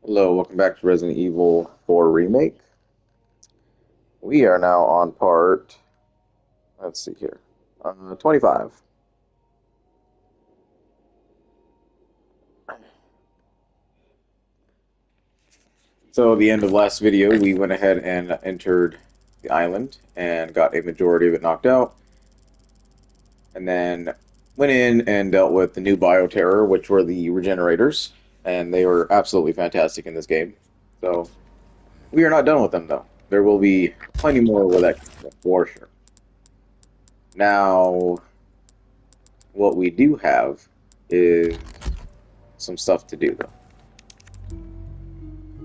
Hello, welcome back to Resident Evil 4 Remake. We are now on part, let's see here, 25. So at the end of last video, we went ahead and entered the island and got a majority of it knocked out. And then went in and dealt with the new bioterror, which were the regenerators. And they were absolutely fantastic in this game. So we are not done with them, though. There will be plenty more where that comes from, for sure. Now, what we do have is some stuff to do, though.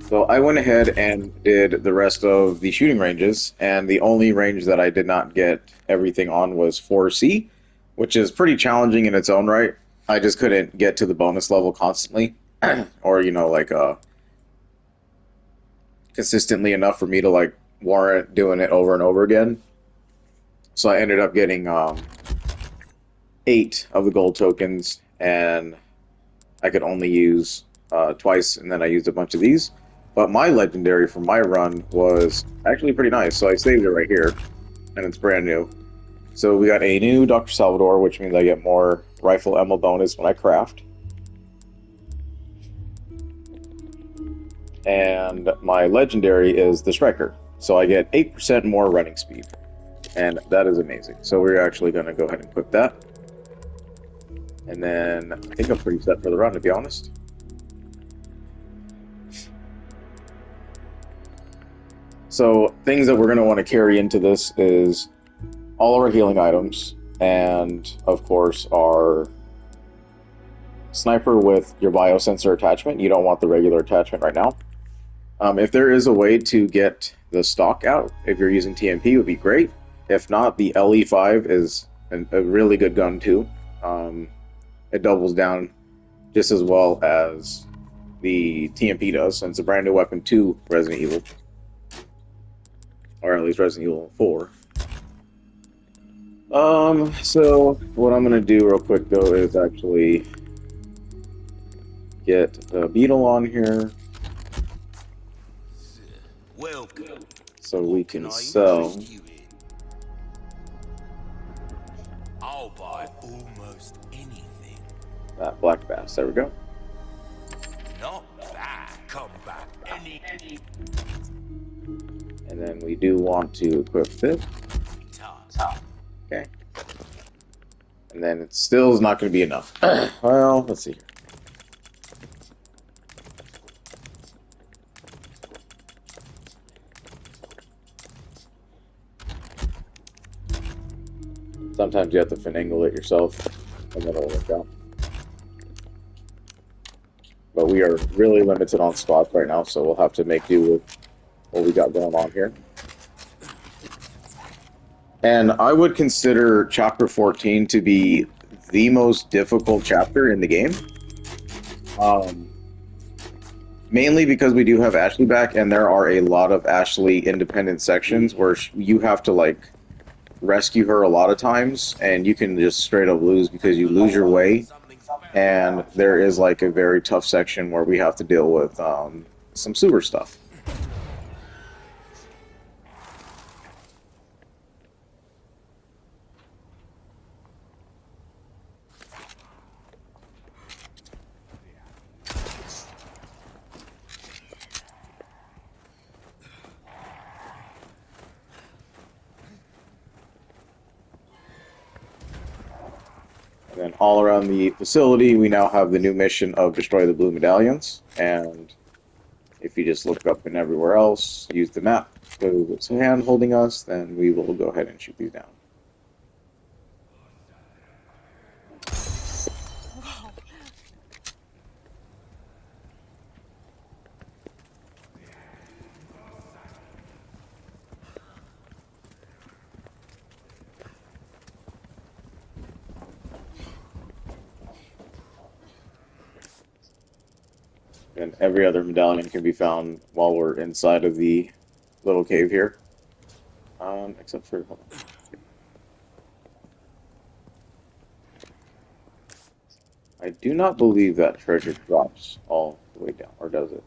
So I went ahead and did the rest of the shooting ranges, and the only range that I did not get everything on was 4C, which is pretty challenging in its own right. I just couldn't get to the bonus level constantly, or consistently enough for me to warrant doing it over and over again. So I ended up getting 8 of the gold tokens, and I could only use twice, and then I used a bunch of these. But my legendary for my run was actually pretty nice, so I saved it right here, and it's brand new. So we got a new Dr. Salvador, which means I get more rifle ammo bonus when I craft. And my legendary is the Striker, so I get 8% more running speed, and that is amazing. So we're actually going to go ahead and equip that. And then I think I'm pretty set for the run, to be honest. So things that we're going to want to carry into this is all of our healing items, and of course our sniper with your biosensor attachment. You don't want the regular attachment right now. If there is a way to get the stock out, if you're using TMP, it would be great. If not, the LE5 is a really good gun too. It doubles down just as well as the TMP does, and it's a brand new weapon to Resident Evil. Or at least Resident Evil 4. So what I'm gonna do real quick though is actually get the beetle on here. Welcome. So we can sell. I'll buy almost anything. That black bass. There we go. Not bad. Come back any And then we do want to equip this. time. Okay. And then it still is not going to be enough. Well, let's see here. Sometimes you have to finagle it yourself, and then it'll work out. But we are really limited on spots right now, so we'll have to make do with what we got going on here. And I would consider Chapter 14 to be the most difficult chapter in the game. Mainly because we do have Ashley back, and there are a lot of Ashley independent sections where you have to, rescue her a lot of times, and you can just straight up lose because you lose your way. And there is, a very tough section where we have to deal with some sewer stuff. And then all around the facility, we now have the new mission of destroy the blue medallions. And if you just look up and everywhere else, use the map, go to its hand holding us, then we will go ahead and shoot these down. And every other medallion can be found while we're inside of the little cave here. Except for... hold on. I do not believe that treasure drops all the way down, or does it?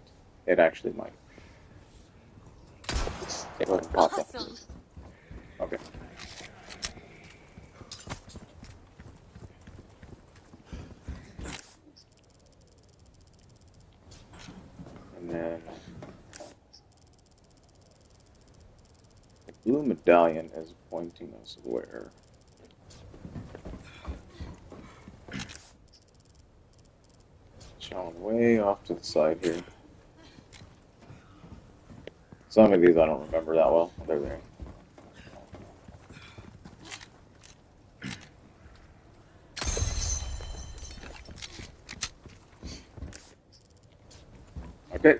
It actually might. Okay, go ahead and pop that. Awesome. Okay. And then the blue medallion is pointing us where? Showing way off to the side here. Some of these I don't remember that well. They're there. Okay.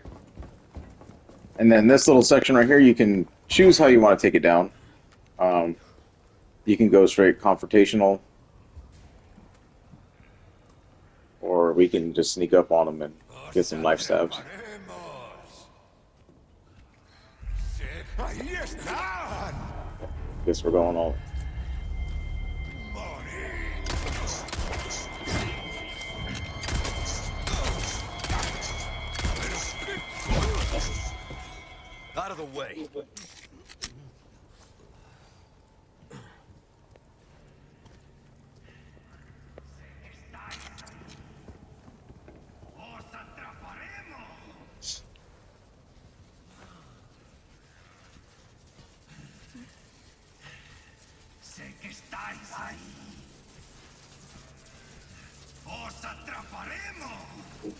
And then this little section right here, you can choose how you want to take it down. You can go straight confrontational, or we can just sneak up on them and get some life stabs. Ahí están. Guess we're going all. Out of the way. Sé que estáis ahí. ¡Os atraparemos!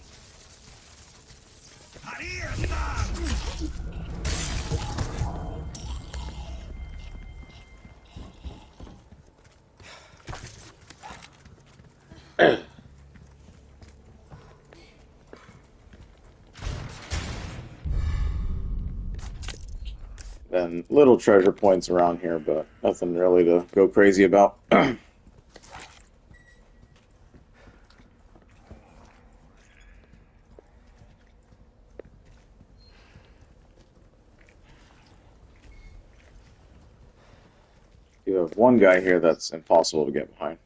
¡Ahí están! Then little treasure points around here, but nothing really to go crazy about. You have one guy here that's impossible to get behind.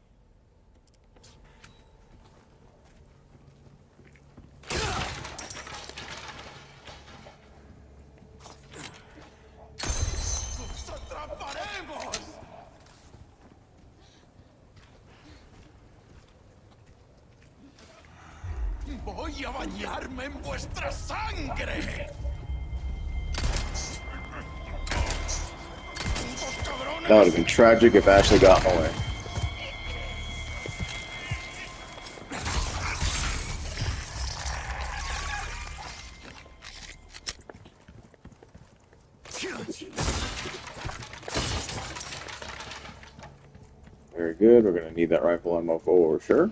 ¡Os atraparemos! ¡Voy a bañarme en vuestra sangre! That would have been tragic if Ashley got in the way. Very good. We're going to need that rifle ammo for sure.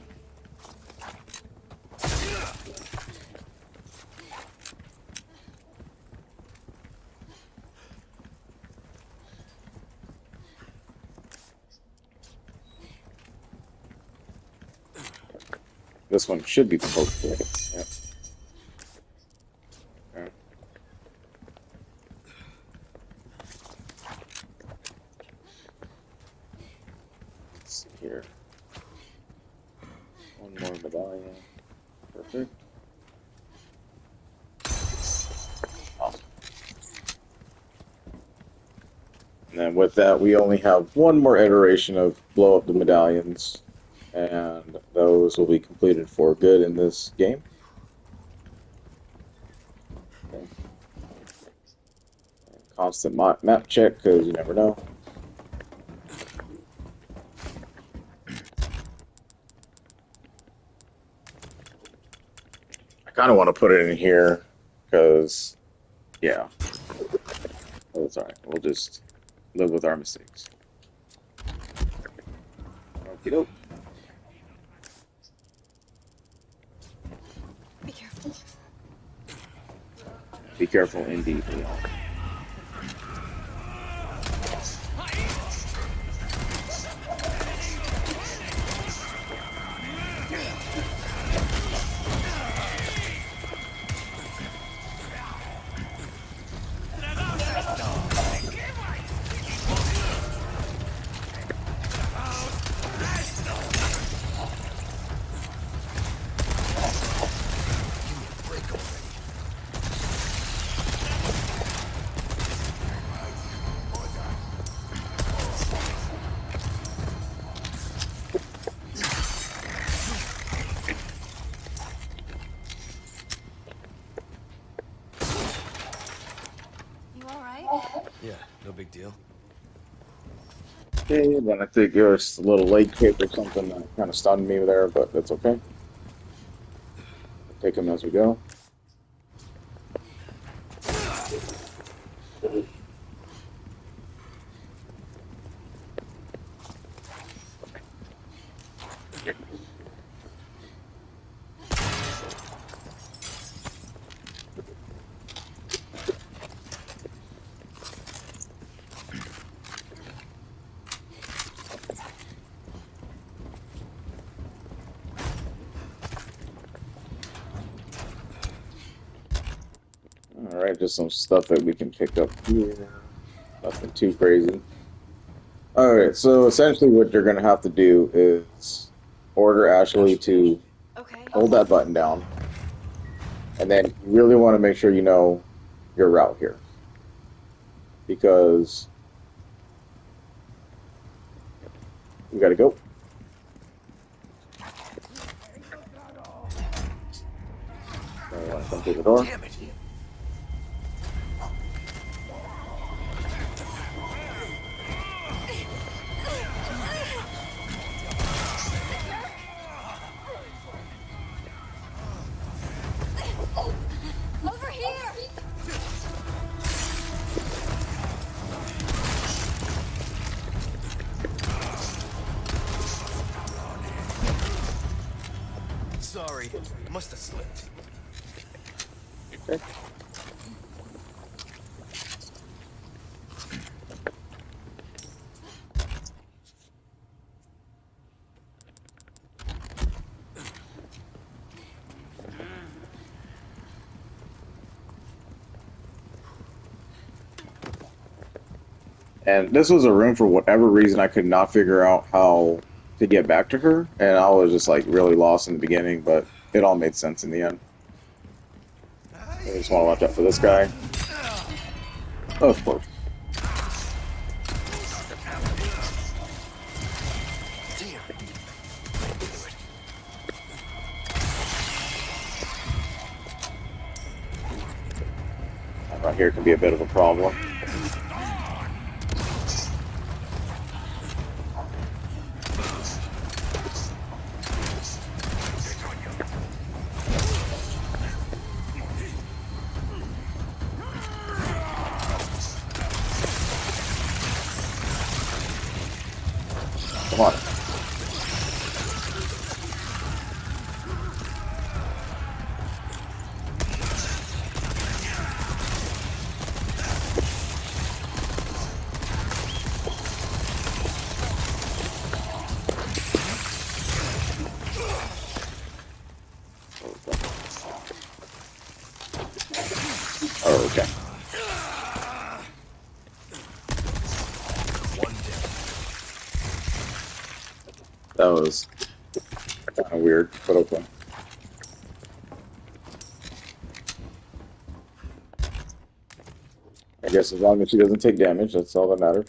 This one should be the post. Yep. Okay. Let's see here. One more medallion. Perfect. Awesome. And then with that, we only have one more iteration of blow up the medallions, and those will be completed for good in this game. Okay. Constant map check, because you never know. I kind of want to put it in here, because, yeah. Oh, that's alright. We'll just live with our mistakes. Okie doke. Be careful. Be careful indeed, Leon. right? Yeah, no big deal. Okay, then I think there's a little leg kick or something that kind of stunned me there, but that's okay. Take him as we go. All right, just some stuff that we can pick up here. Nothing too crazy. All right, so essentially what you're going to have to do is order Ashley to Okay. hold that button down, and then you really want to make sure you know your route here, because we got to go. So you want to come through the door. Damn it! Over here! Sorry, must have slipped. Okay. And this was a room for whatever reason I could not figure out how to get back to her, and I was just like really lost in the beginning, but it all made sense in the end. I just want to watch out for this guy. Of course. Damn. That right here can be a bit of a problem. Come on. Oh, okay. One down. That was kind of weird, but okay. I guess as long as she doesn't take damage, that's all that matters.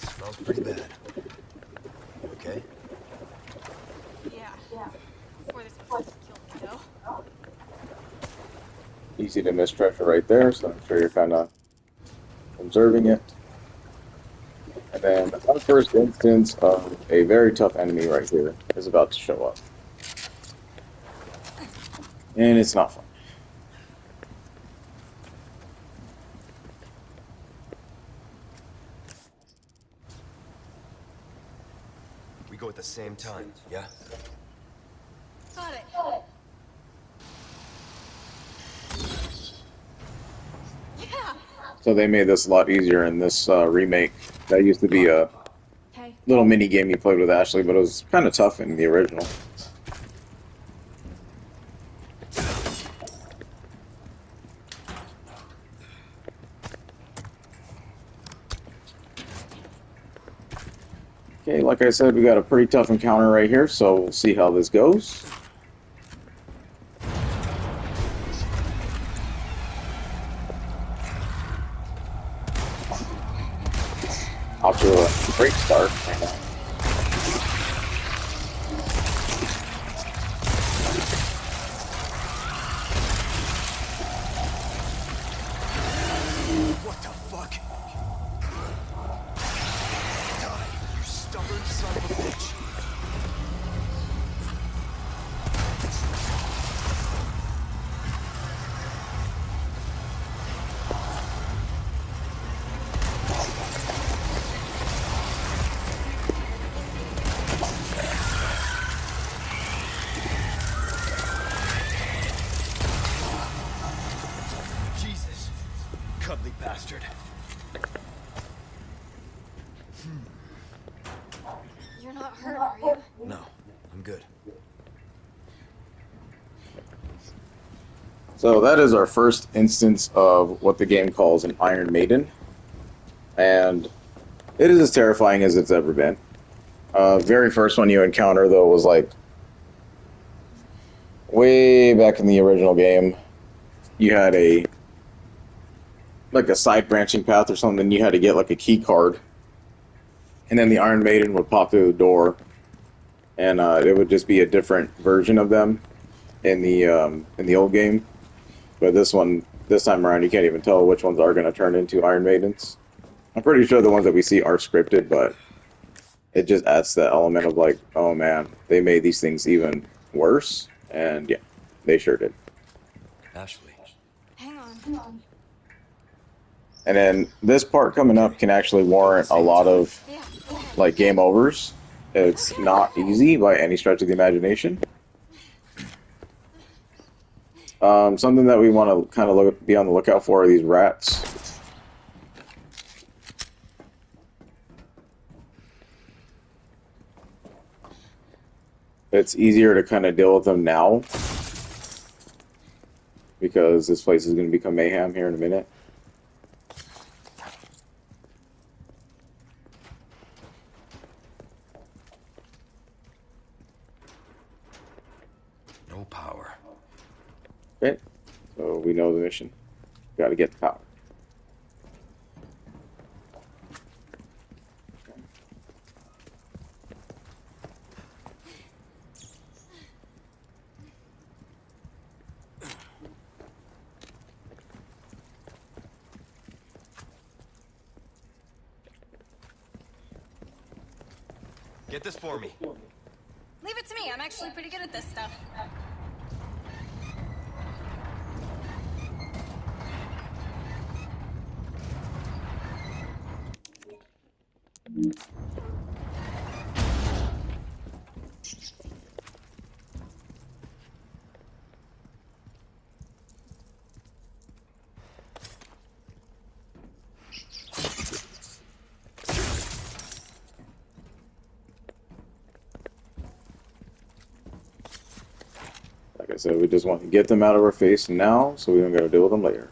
Smells pretty bad. Okay? Yeah. Before this one killed me, though. Easy to miss treasure right there, so I'm sure you're kind of observing it. And then our first instance of a very tough enemy right here is about to show up. And it's not fun. We go at the same time, yeah? Got it. Yeah. So they made this a lot easier in this remake That used to be a Hey, little mini game you played with Ashley, but it was kind of tough in the original. Okay, like I said, we got a pretty tough encounter right here, so we'll see how this goes. Off to a great start. What the fuck? Die, you stubborn son of a bitch. Jesus, cuddly bastard. you're not hurt, are you? No, I'm good. So that is our first instance of what the game calls an Iron Maiden, and it is as terrifying as it's ever been. Very first one you encounter though was like way back in the original game. You had a side branching path or something. You had to get like a key card, and then the Iron Maiden would pop through the door, and it would just be a different version of them in the old game. But this time around, you can't even tell which ones are going to turn into Iron Maidens. I'm pretty sure the ones that we see are scripted, but it just adds that element of like, oh man, they made these things even worse. And yeah, they sure did. Ashley. Hang on. And then this part coming up can actually warrant a lot of Yeah. like game overs. It's not easy by any stretch of the imagination. Something that we want to kind of be on the lookout for are these rats. It's easier to kind of deal with them now because this place is going to become mayhem here in a minute. No power. Okay, so we know the mission. Got to get the power. Get this for me. Leave it to me. I'm actually pretty good at this stuff. Like I said, we just want to get them out of our face now so we don't got to deal with them later.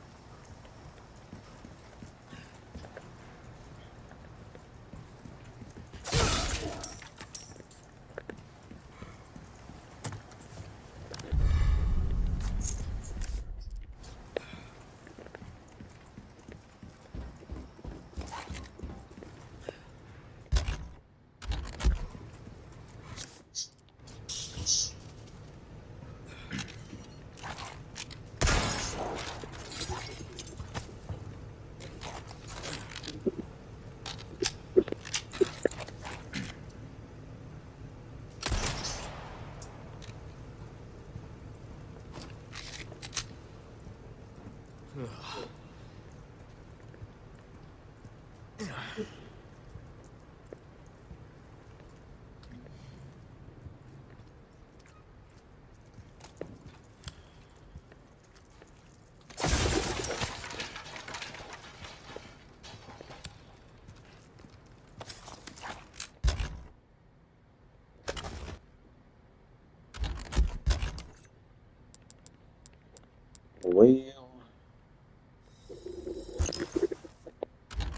well.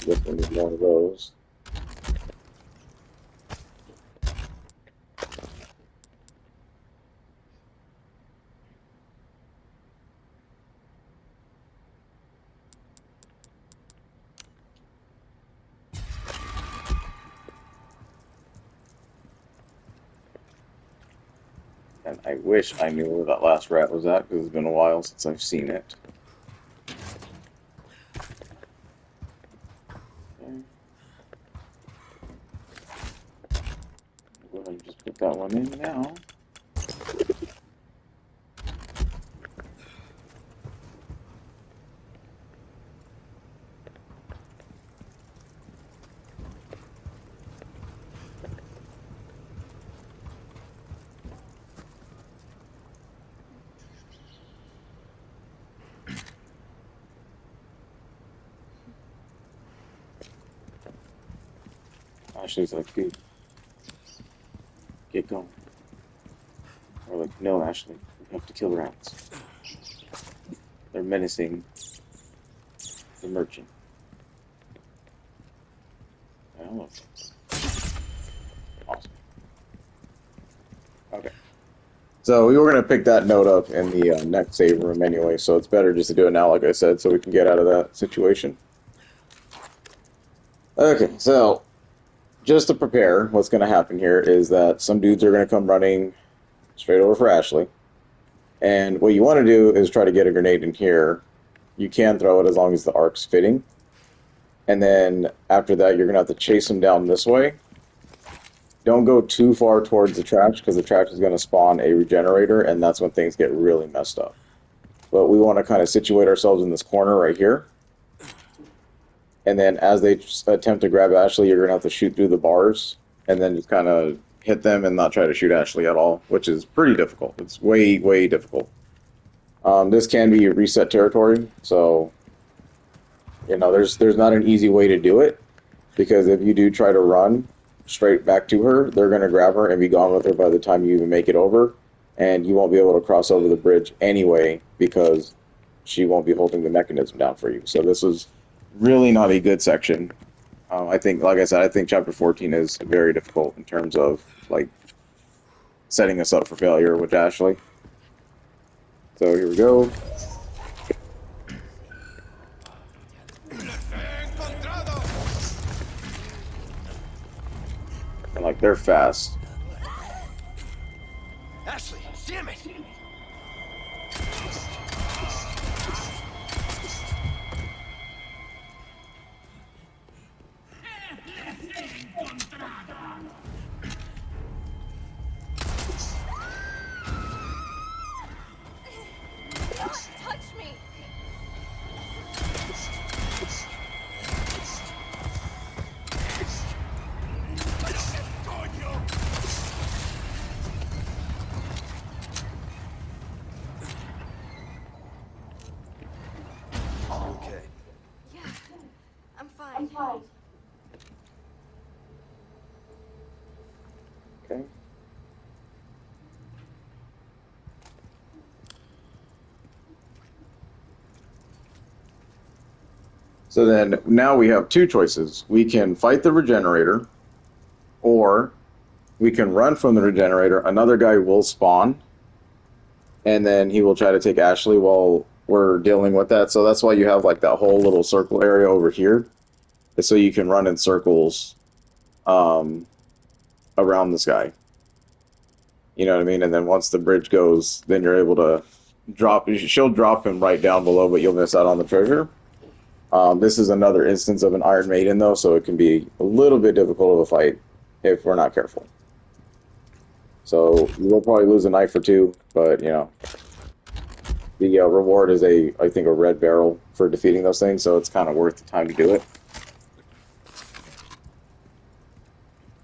This one is one of those. And I wish I knew where that last rat was at, because it's been a while since I've seen it. Okay. Go ahead and just put that one in now. Ashley's like, dude, get going. We're like, no, Ashley, we have to kill rats. They're menacing the merchant. I don't know. Awesome. Okay. So we were going to pick that note up in the next save room anyway, so it's better just to do it now, like I said, so we can get out of that situation. Okay, so just to prepare, what's going to happen here is that some dudes are going to come running straight over for Ashley. And what you want to do is try to get a grenade in here. You can throw it as long as the arc's fitting. And then after that, you're going to have to chase them down this way. Don't go too far towards the trash, because the trash is going to spawn a regenerator, and that's when things get really messed up. But we want to kind of situate ourselves in this corner right here. And then as they attempt to grab Ashley, you're going to have to shoot through the bars, and then just kind of hit them and not try to shoot Ashley at all, which is pretty difficult. It's way, way difficult. This can be reset territory, so you know there's not an easy way to do it, because if you do try to run straight back to her, they're going to grab her and be gone with her by the time you even make it over, and you won't be able to cross over the bridge anyway because she won't be holding the mechanism down for you. So this is really not a good section. I think, like I said, I think chapter 14 is very difficult in terms of like setting us up for failure with Ashley. So here we go. And like they're fast. Ashley, damn it! Touch me! Okay. Yeah, I'm fine. Okay. So then now we have two choices. We can fight the regenerator, or we can run from the regenerator. Another guy will spawn, and then he will try to take Ashley while we're dealing with that. So that's why you have like that whole little circle area over here, is so you can run in circles around this guy. You know what I mean? And then once the bridge goes, then you're able to drop. She'll drop him right down below, but you'll miss out on the treasure. This is another instance of an Iron Maiden, though, so it can be a little bit difficult of a fight if we're not careful. So we'll probably lose a knife or two, but, you know, the reward is, I think, a red barrel for defeating those things, so it's kind of worth the time to do it.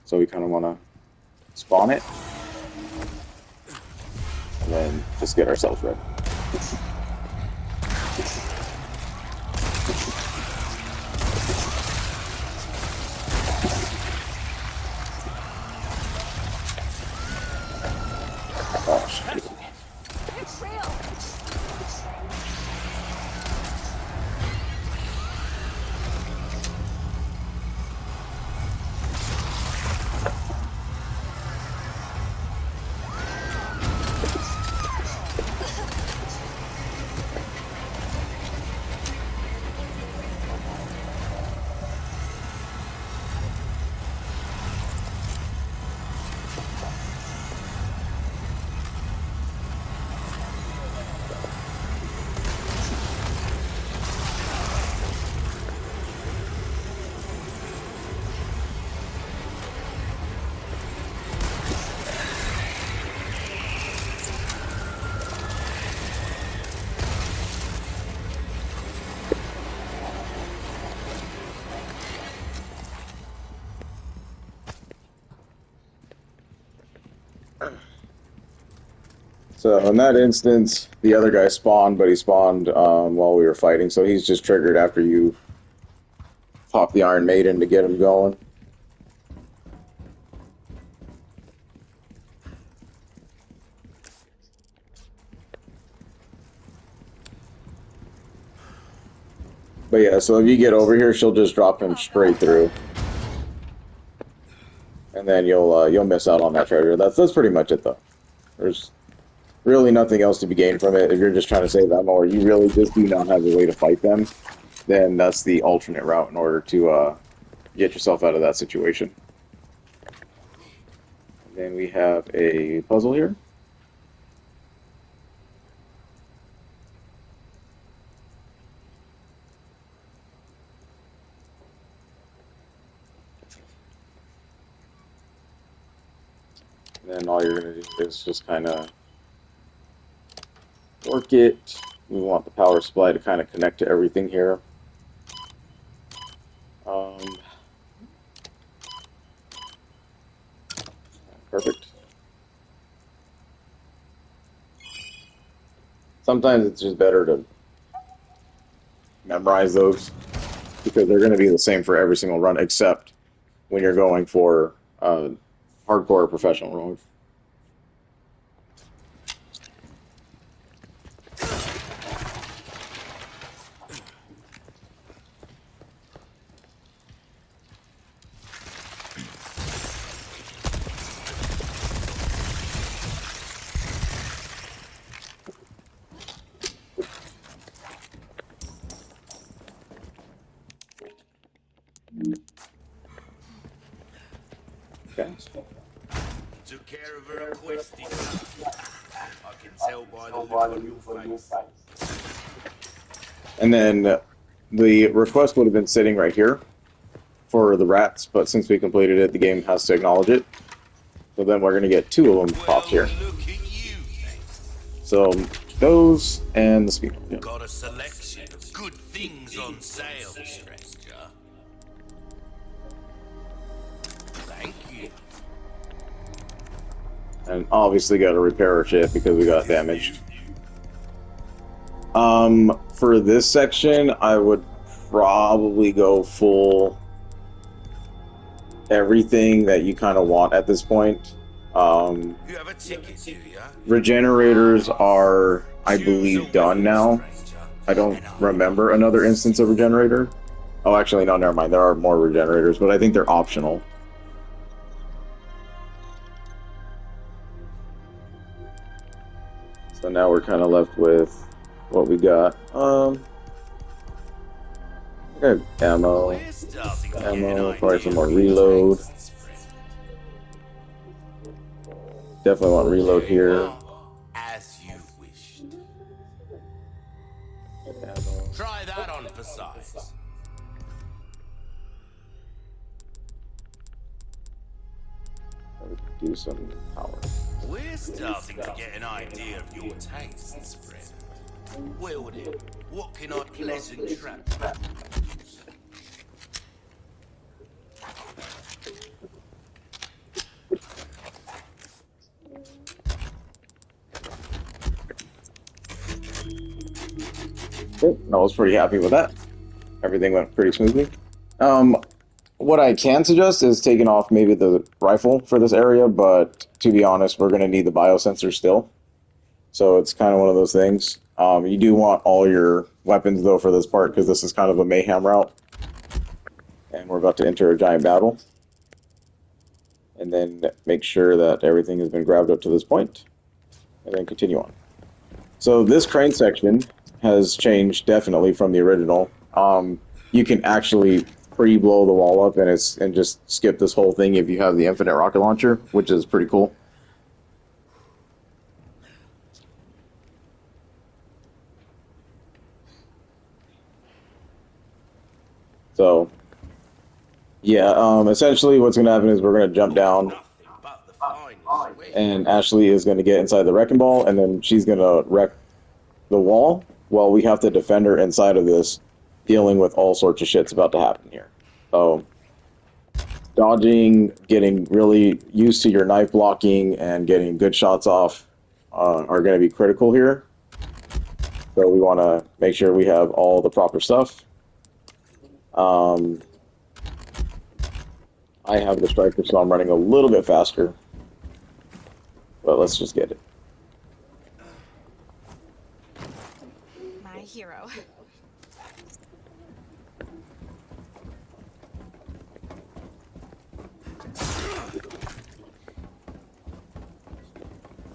So we kind of want to spawn it, and then just get ourselves ready. It's real! So in that instance, the other guy spawned, but he spawned while we were fighting, so he's just triggered after you pop the Iron Maiden to get him going. But yeah, so if you get over here, she'll just drop him straight through, and then you'll miss out on that treasure. That's pretty much it, though. There's really nothing else to be gained from it. If you're just trying to save ammo, or you really just do not have a way to fight them, then that's the alternate route in order to get yourself out of that situation. And then we have a puzzle here. And then all you're going to do is just kind of work it. We want the power supply to kind of connect to everything here. Perfect. Sometimes it's just better to memorize those because they're going to be the same for every single run, except when you're going for hardcore or professional runs. Okay. Took care of her request. I can tell by the look on your face. And then the request would have been sitting right here for the rats, but since we completed it, the game has to acknowledge it. So then we're going to get 2 of them popped here. Look at you. So those and the speed. Yeah. Got a selection of good things on sale, stranger. Thank you. And obviously got to repair our shit because we got damaged. For this section, I would probably go full everything that you kind of want at this point. You have a ticket, do ya? Regenerators are, I believe, done now. I don't remember another instance of regenerator. Oh, actually, no, never mind. There are more regenerators, but I think they're optional. So now we're kind of left with what we got. Okay, ammo, probably some more reload. Definitely want reload here. As you wished. Ammo. Try that on for size. Do some power. We're starting to get an idea of your tastes, friend. Well then, what can I pleasant trap? Cool. I was pretty happy with that. Everything went pretty smoothly. What I can suggest is taking off maybe the rifle for this area, but to be honest, we're going to need the biosensor still. So it's kind of one of those things. You do want all your weapons, though, for this part, because this is kind of a mayhem route. And we're about to enter a giant battle. And then make sure that everything has been grabbed up to this point, and then continue on. So this crane section has changed definitely from the original. You can actually pre-blow the wall up and just skip this whole thing if you have the infinite rocket launcher, which is pretty cool. So, yeah, essentially what's going to happen is we're going to jump down, and Ashley is going to get inside the wrecking ball, and then she's going to wreck the wall while we have to defend her inside of this, dealing with all sorts of shit's about to happen here. So, dodging, getting really used to your knife blocking, and getting good shots off are going to be critical here. So we want to make sure we have all the proper stuff. I have the striker, so I'm running a little bit faster. But let's just get it. My hero.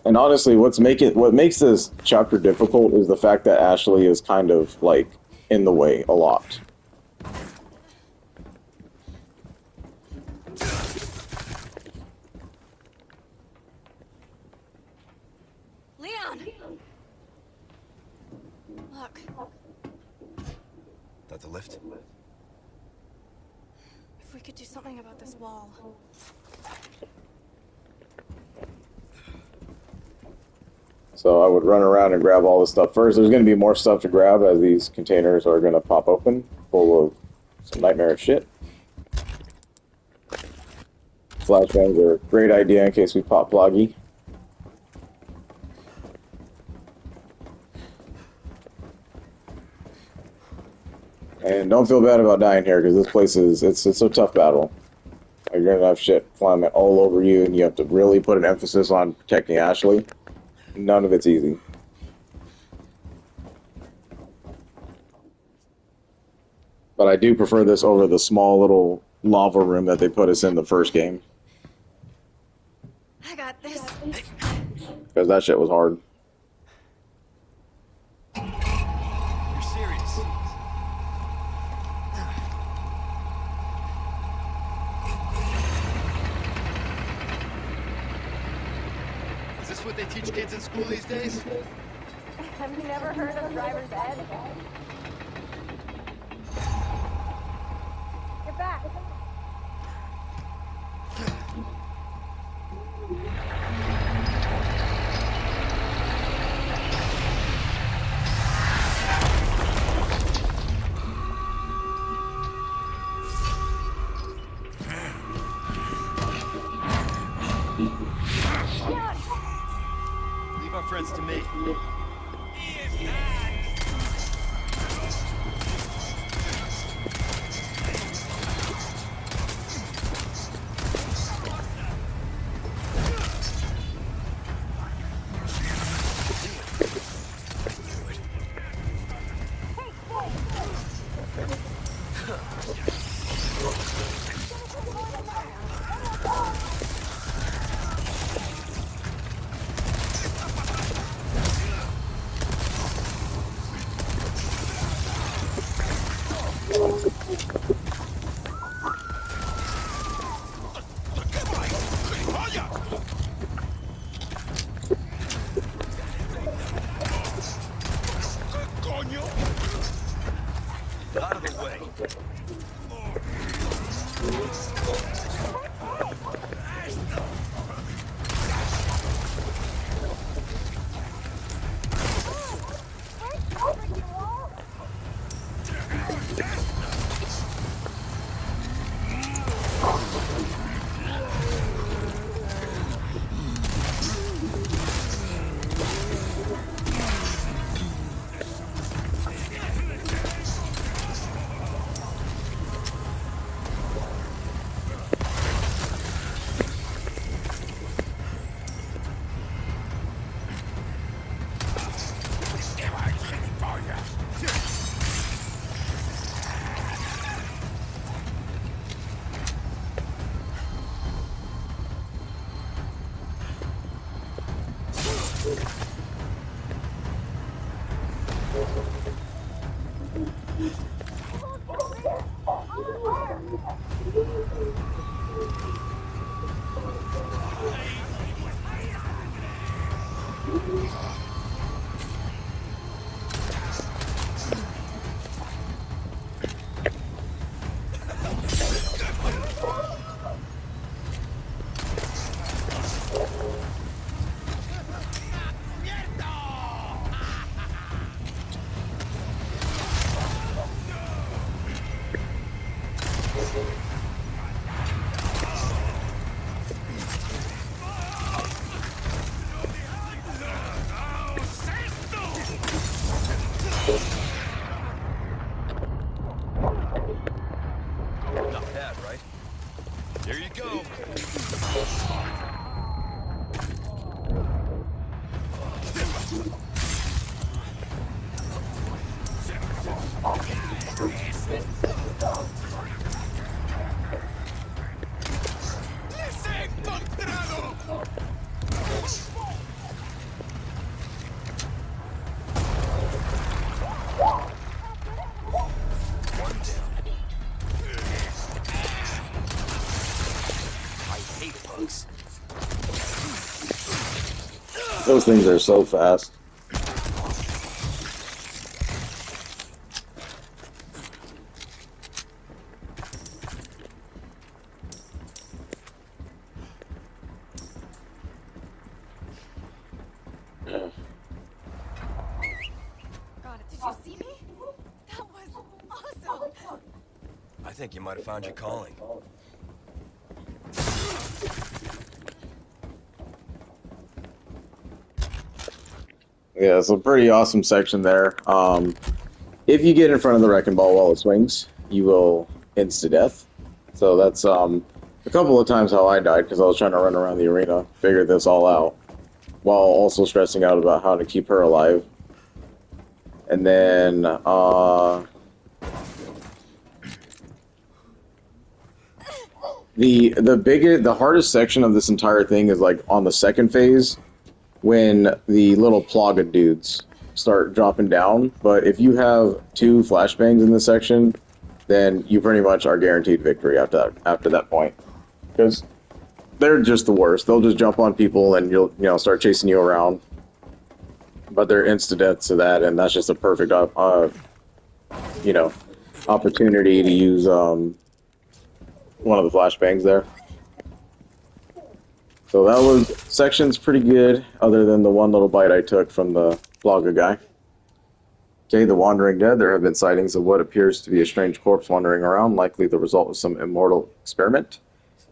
And honestly, what makes this chapter difficult is the fact that Ashley is kind of like in the way a lot. Leon! Look. That the lift? If we could do something about this wall. So I would run around and grab all the stuff first. There's going to be more stuff to grab as these containers are going to pop open, full of some nightmarish shit. Flashbangs are a great idea in case we pop Ploggy. And don't feel bad about dying here, because this place it's a tough battle. You're going to have shit flying all over you, and you have to really put an emphasis on protecting Ashley. None of it's easy. But I do prefer this over the small little lava room that they put us in the first game. I got this. Because that shit was hard. You're serious? Is this what they teach kids in school these days? Have you never heard of driver's ed? Get back! Leave our friends to me. Out of the way. heat bugs. Those things are so fast. God, did you see me? That was awesome. I think you might have found your calling. Yeah, it's a pretty awesome section there. If you get in front of the wrecking ball while it swings, you will insta-death. So that's a couple of times how I died, because I was trying to run around the arena, figure this all out, while also stressing out about how to keep her alive. And then, the hardest section of this entire thing is like on the second phase, when the little Plaga dudes start dropping down. But if you have 2 flashbangs in this section, then you pretty much are guaranteed victory after that point, because they're just the worst. They'll just jump on people and you'll start chasing you around. But they're insta deaths to that, and that's just a perfect opportunity to use one of the flashbangs there. So that was section's pretty good, other than the one little bite I took from the Plaga guy. Okay, the Wandering Dead. There have been sightings of what appears to be a strange corpse wandering around, likely the result of some immortal experiment.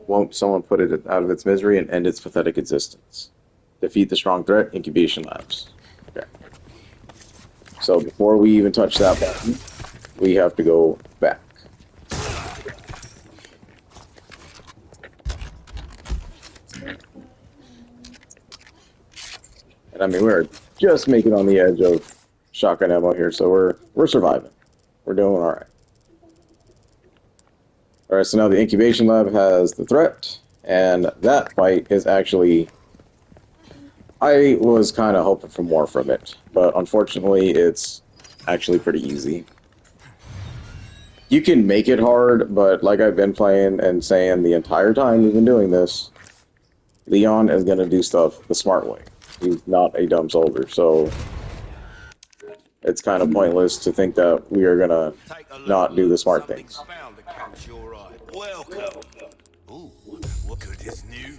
Won't someone put it out of its misery and end its pathetic existence? Defeat the strong threat, incubation labs. Okay. So before we even touch that button, we have to go back. And I mean, we're just making on the edge of shotgun ammo here, so we're surviving. We're doing all right. All right, so now the incubation lab has the threat, and that fight is actually, I was kind of hoping for more from it, but unfortunately it's actually pretty easy. You can make it hard, but like I've been playing and saying the entire time we've been doing this, Leon is going to do stuff the smart way. He's not a dumb soldier, so it's kind of pointless to think that we are going to not do the smart things. Found to catch your eye. Welcome. Ooh, what good is new?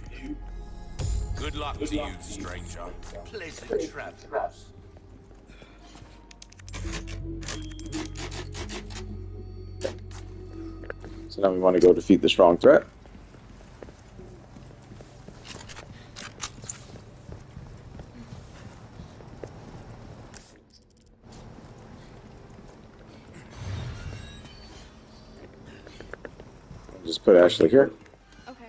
Good luck to you, stranger. Pleasant travels. So now we want to go defeat the strong threat. Just put Ashley here. Okay.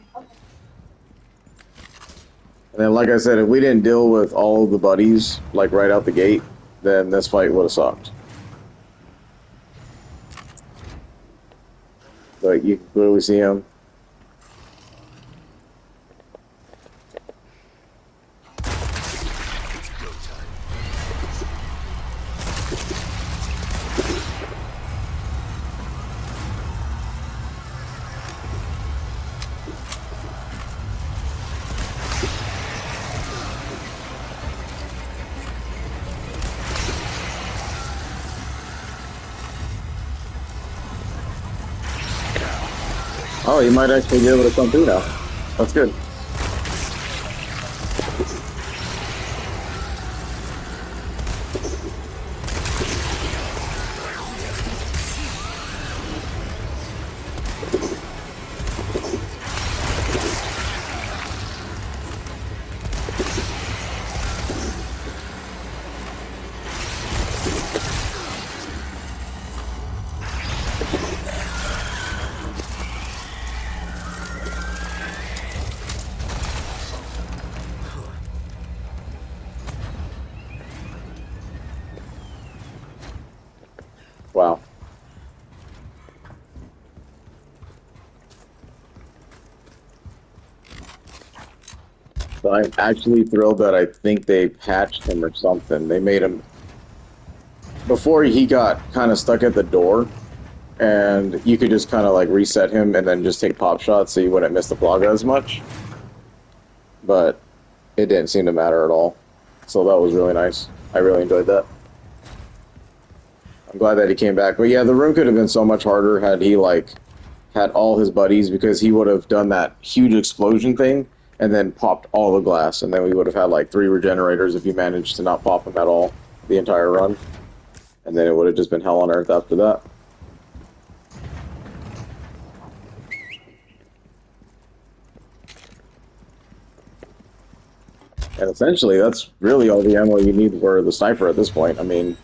And then, like I said, if we didn't deal with all of the buddies, like right out the gate, then this fight would have sucked. But you can clearly see him. Oh, you might actually be able to come through now. That's good. Wow. So I'm actually thrilled that I think they patched him or something. They made him... Before, he got kind of stuck at the door, and you could just kind of like reset him and then just take pop shots so you wouldn't miss the Plaga as much. but it didn't seem to matter at all. So that was really nice. I really enjoyed that. I'm glad that he came back. But yeah, the room could have been so much harder had he like had all his buddies, because he would have done that huge explosion thing and then popped all the glass, and then we would have had like 3 regenerators if you managed to not pop them at all the entire run. And then it would have just been hell on earth after that. And essentially, that's really all the ammo you need for the sniper at this point. I mean,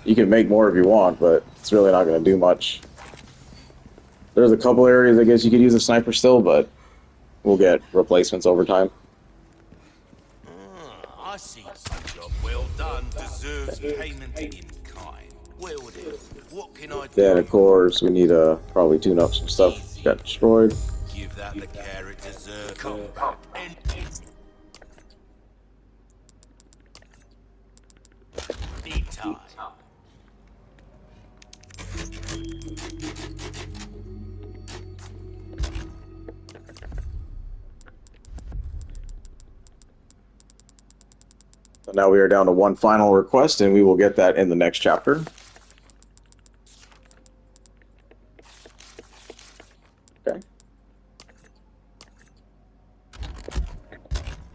you can make more if you want, but it's really not going to do much. There's a couple areas I guess you could use a sniper still, but we'll get replacements over time. Ah, I see. A job well done deserves payment in kind. Well then, what can I do? Then, of course, we need to probably tune up some stuff that got destroyed. Give that the care it deserves. Come back and need time. So now we are down to one final request, and we will get that in the next chapter. Okay.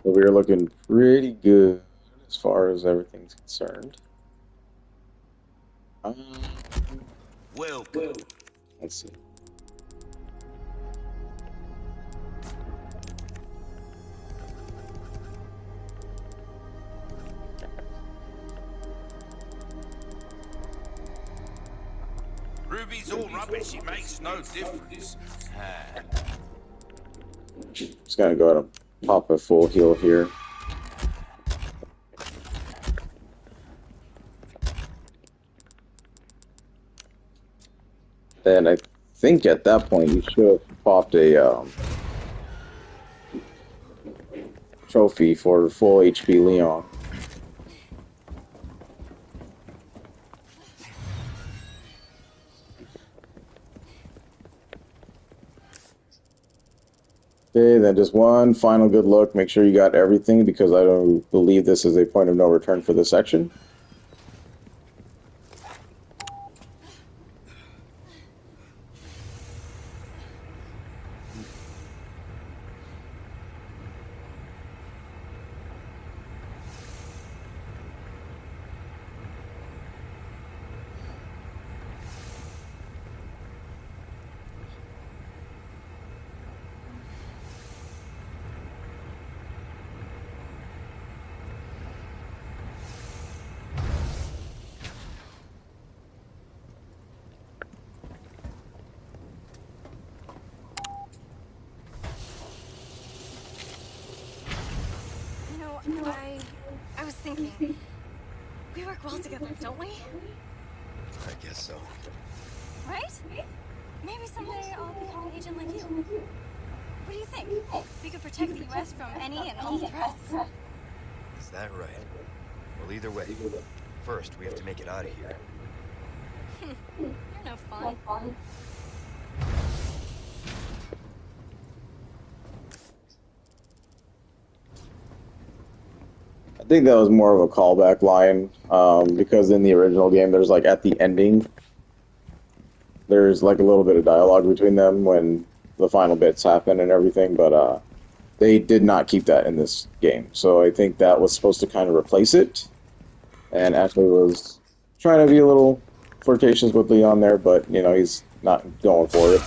So we are looking pretty good as far as everything's concerned. Welcome. Let's see. Ruby's all rubbish, it makes no difference. Just gonna go ahead and pop a full heal here. Then I think at that point you should have popped a trophy for full HP Leon. Okay, then just one final good look. Make sure you got everything, because I don't believe this is a point of no return for this section. You know, I was thinking, we work well together, don't we? I guess so. Right? Maybe someday I'll become an agent like you. What do you think? We could protect the U.S. from any and all threats. Is that right? Well, either way, first we have to make it out of here. You're no fun. I think that was more of a callback line, because in the original game, there's like at the ending, there's like a little bit of dialogue between them when the final bits happen and everything, but they did not keep that in this game. So I think that was supposed to kind of replace it, and Ashley was trying to be a little flirtatious with Leon there, but you know, he's not going for it.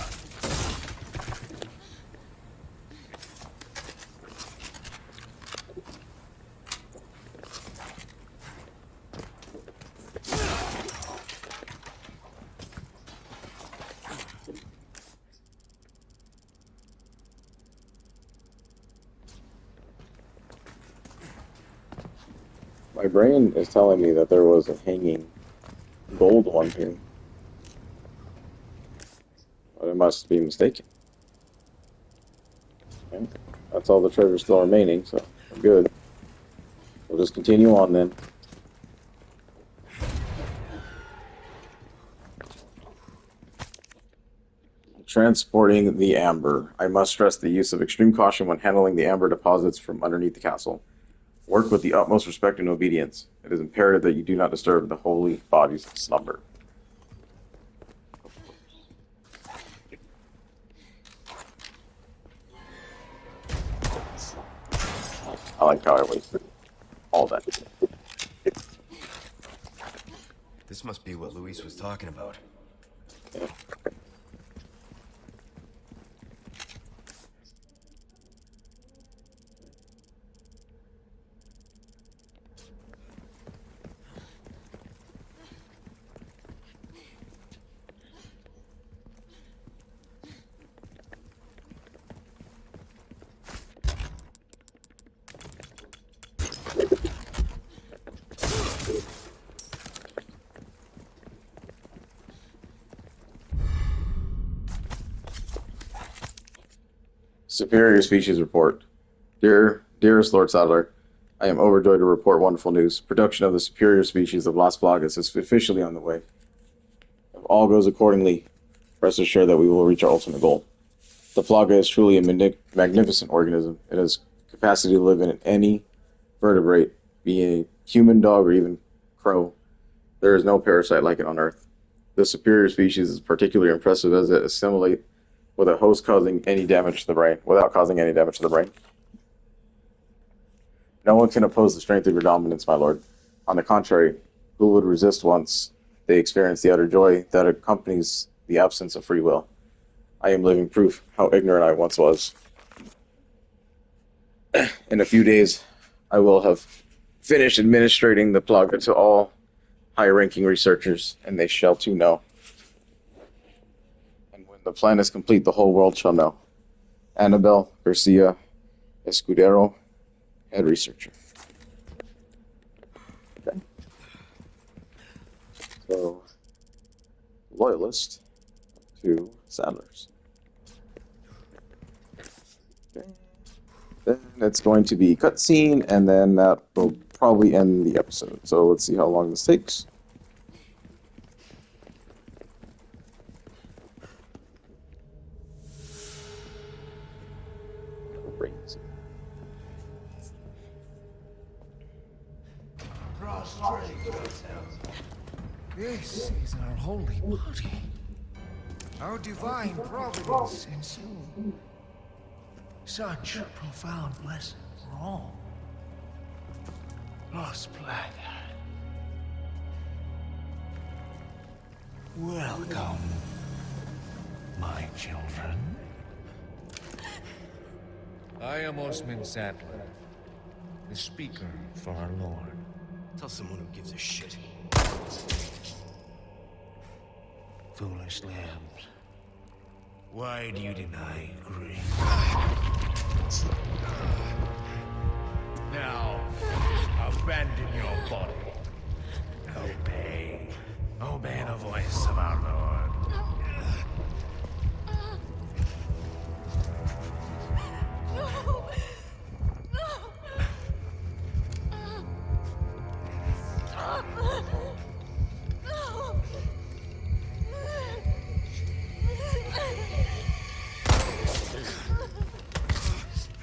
My brain is telling me that there was a hanging gold one here, but I must be mistaken. Okay. That's all the treasure still remaining, so we're good. We'll just continue on then. Transporting the amber. I must stress the use of extreme caution when handling the amber deposits from underneath the castle. Work with the utmost respect and obedience. It is imperative that you do not disturb the holy bodies of slumber. I like how I wasted all that. This must be what Luis was talking about. Yeah. Superior Species Report. Dearest Lord Sadler, I am overjoyed to report wonderful news. Production of the superior species of Las Plagas is officially on the way. If all goes accordingly, rest assured that we will reach our ultimate goal. The Plaga is truly a magnificent organism. It has capacity to live in any vertebrate, be it human, dog, or even crow. There is no parasite like it on Earth. This superior species is particularly impressive as it assimilates with a host causing any damage to the brain, without causing any damage to the brain. No one can oppose the strength of your dominance, my lord. On the contrary, who would resist once they experience the utter joy that accompanies the absence of free will? I am living proof how ignorant I once was. In a few days, I will have finished administrating the Plaga to all high-ranking researchers, and they shall too know. And when the plan is complete, the whole world shall know. Annabelle Garcia Escudero, head researcher. Okay. So, loyalist to Sadler's. Okay. Then it's going to be cutscene, and then that will probably end the episode. So let's see how long this takes. This is our holy body, our divine providence and soul. Such profound blessing for all. Lost Plaga. Welcome, my children. I am Osman Sadler, the speaker for our Lord. Tell someone who gives a shit. Foolish lambs, why do you deny grace? Now, abandon your body. Obey. Obey the voice of our Lord.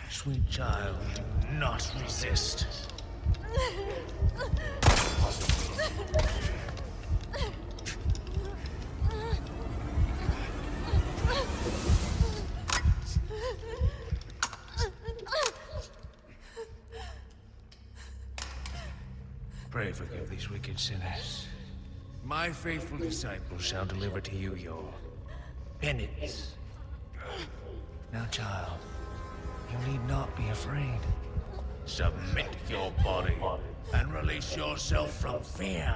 Sweet child, do not resist. Pray forgive these wicked sinners. My faithful disciples shall deliver to you your penance. Now, child, you need not be afraid. Submit your body and release yourself from fear.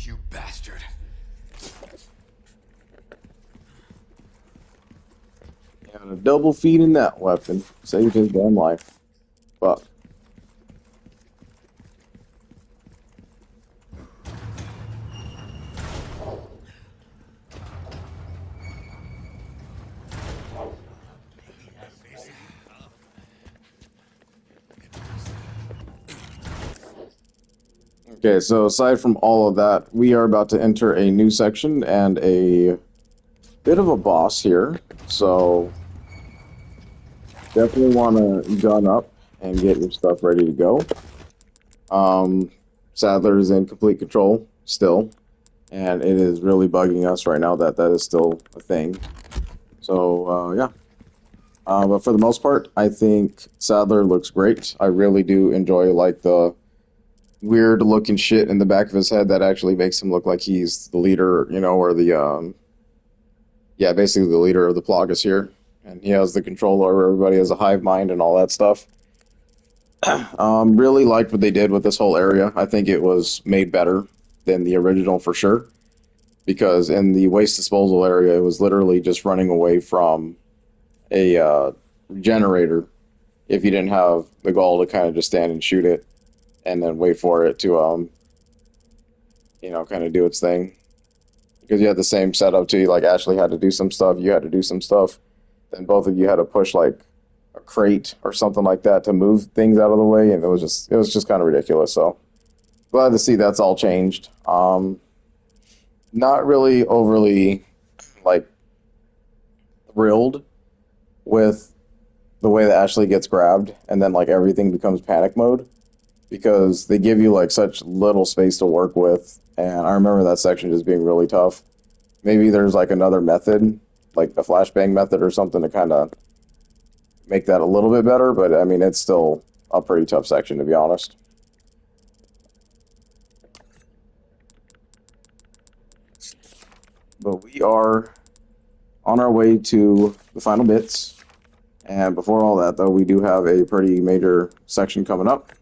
You bastard. And a double feed in that weapon. Saved his damn life. Fuck. Okay, so aside from all of that, we are about to enter a new section and a bit of a boss here. So definitely want to gun up and get your stuff ready to go. Sadler is in complete control still, and it is really bugging us right now that that is still a thing. So yeah. But for the most part, I think Sadler looks great. I really do enjoy like the weird looking shit in the back of his head that actually makes him look like he's the leader, you know, or the yeah, basically the leader of the Plagas here. And he has the control over everybody, has a hive mind and all that stuff. Really liked what they did with this whole area. I think it was made better than the original for sure. Because in the waste disposal area, it was literally just running away from a generator if you didn't have the gall to kind of just stand and shoot it and then wait for it to, you know, kind of do its thing. Because you had the same setup too, like Ashley had to do some stuff, you had to do some stuff, then both of you had to push like a crate or something like that to move things out of the way, and it was just kind of ridiculous. So glad to see that's all changed. Not really overly like thrilled with the way that Ashley gets grabbed and then like everything becomes panic mode, because they give you like such little space to work with, and I remember that section just being really tough. Maybe there's like another method, like the flashbang method or something, to kind of make that a little bit better, but I mean it's still a pretty tough section, to be honest. But we are on our way to the final bits, and before all that though, we do have a pretty major section coming up,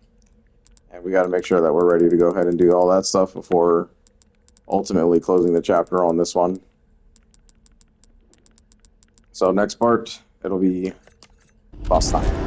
and we got to make sure that we're ready to go ahead and do all that stuff before ultimately closing the chapter on this one. So next part, it'll be boss time.